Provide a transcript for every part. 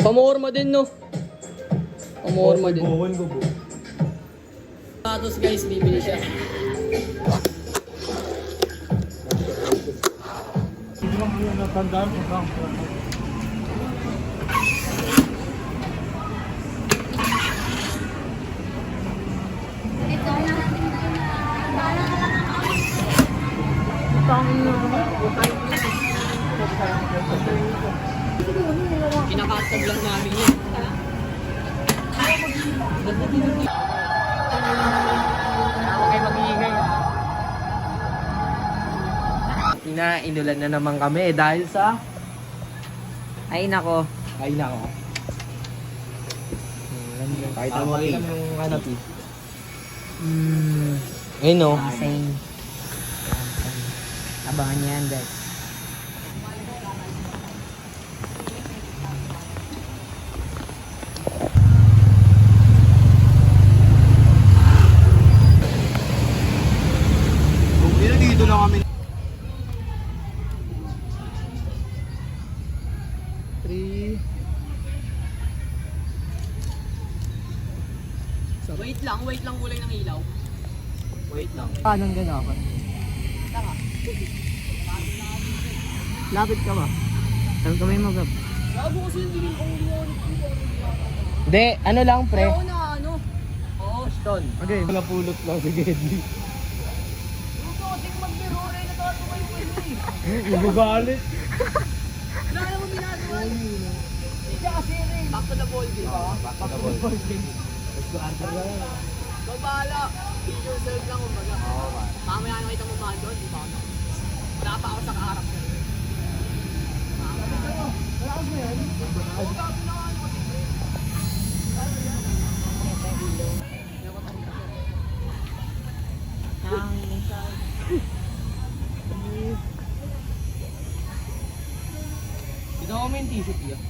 Pamorma din, no? Pamorma din. Buwan ko po. Tapos guys, bibili siya. Hindi lang po yung natandaan kung saan ko. Kinakasag lang namin yun. Okay, mag-iingay. Inulan na naman kami dahil sa... Ay nako. Ay nako. Kahit ang Tama mali rin. yung hanap eh. Ayun o. Same. Abangan niyo yan, guys. Kung dito lang kami. 3. Wait lang kulay ng ilaw. Wait lang. Anong ganapan? Lapit ka ba? Saan kamay mo, Gab? Labo kasi hindi ko Hindi, ano lang, pre? Ayaw na ano. Oo, stone. Okay. Napulot lang si Geddy. Gusto ko ting magbiro rin. Natato kayo po yun. Nagagalit. Wala naman ginagawa. Siya kasi rin. Back to the ball game. Back to the ball game. Let's go answer na lang. Ikaw bahala. Be yourself lang kumbaga. Oo man. Mamaya nakita mo ba doon, di ba? Wala pa ako sa kaharap ko. Dito ako may t-shirt yun.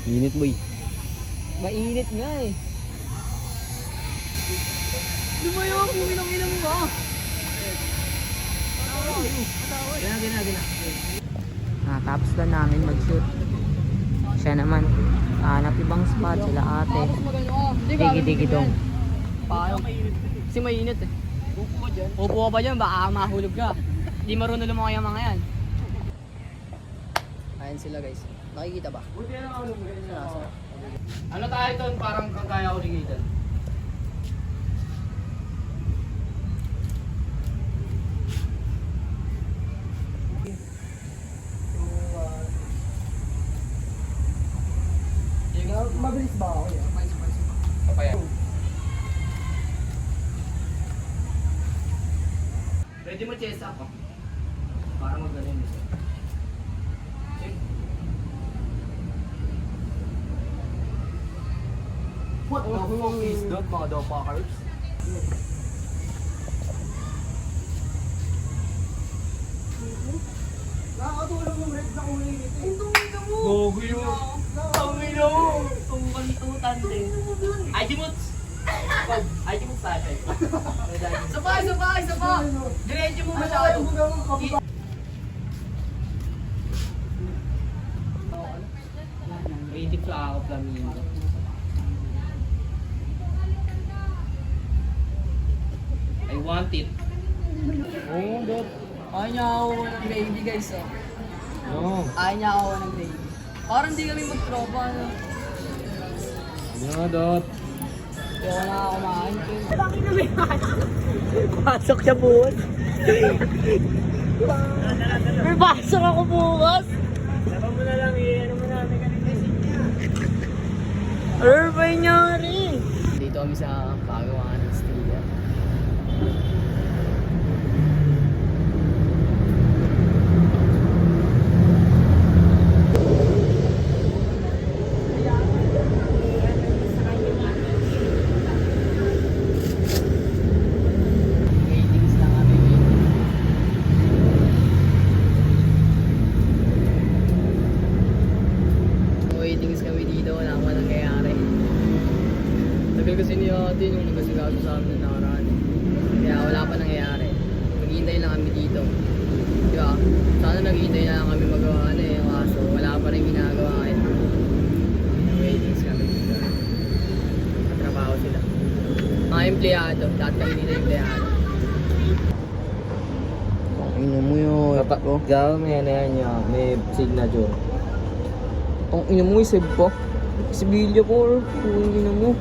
Init boy. Mainit nga eh. Lumayo ako, inang-ina mo ba? Gina. Tapos lang namin mag-shoot. Siya naman, hanap ibang spot, sila ate. Tapos magano ka. Digi-digi dong. Paano? Kasi mainit eh. Upo ka dyan. Upo ka pa dyan, baka mahulog ka. Hindi marunong lumakay ang mga yan. Ayan sila guys. Nakikita ba? Buti na ako nung ano tayo doon? Parang kagaya ko ni Gaten. Mabilis ba ako yan? Papaya. Ready mo chest up oh. Para magaling dito. What the fuck is that, mga dopakers? Nakakatulog yung red na kulay nito. Itong ito mo! Gogo yun! Tangin na mo! Itong kantutan din. Ay, Jimuts! Ay, Jimuts tayo. Sapa! Diretso mo masyado. Ready ka ako, Flamingo. I want it. Oo, dot. Ayaw niya ako ng gravy guys oh. Oo. Ayaw niya ako ng gravy. Parang di kami magtropa no. Ano nga, dot? Hindi ako nakakamain. Bakit na may pasok siya bukas. May pasok ako bukas. Dapat mo na lang ano mo namin kanina. Ano ba nangyari? Dito kami sa pagawaan ng Stria. Waitings lang kami. Waitings kami dito, wala pa nangyayari. Tagal kasi ni ate nung nagkasigaso sa amin na nakaraan. Kaya wala pa nangyayari. Maghihintay lang kami dito. Diba? Sana naghihintay na lang kami magawa na eh. Kaso wala pa rin ginagawa ngayon. empleyado. Lahat kami dito empleyado. Ino mo yun. Gawa may ano yan niya, may signature. Ang ino mo, isib pa. Sibilya ko, ang ino mo.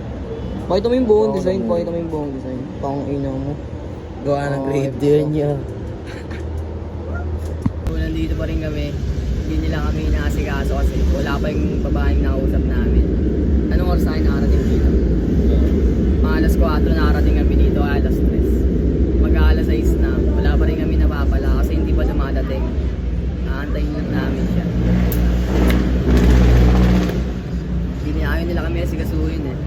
Pakita mo yung buong design, pakita mo yung buong design. Pang ino mo. Gawa ng grade din niya. Kung nandito pa rin kami, hindi nila kami inaasikaso kasi wala pa yung babaeng nakausap namin. Anong oras tayo nakarating dito? Mga alas 4 nakarating kami dito, kaya alas 3. Mag-aalas 6 na, wala pa rin kami napapala kasi hindi pa dumadating. Aantayin lang namin siya. Hindi ayaw nila kami asikasuhin eh.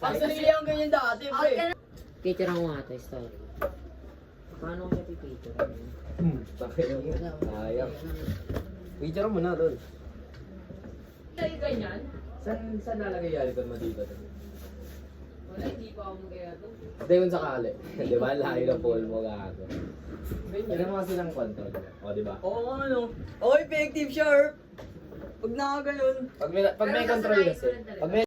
Ang sarili ang ganyan dati, pre. Picture ang mga ito, story. Paano ko siya pipicture? Sayang. Picture mo na doon. Ay, ganyan? Saan nalagay yung alikon mo dito? Wala, hindi pa ako magkaya to. Hindi kung sakali. Di ba? Layo ng pole mo gago. Tignan mo kasi ng control mo. O, di ba? Oo, ano? Oh, effective, sharp! Pag nakagayon. Pag may control kasi. Pag may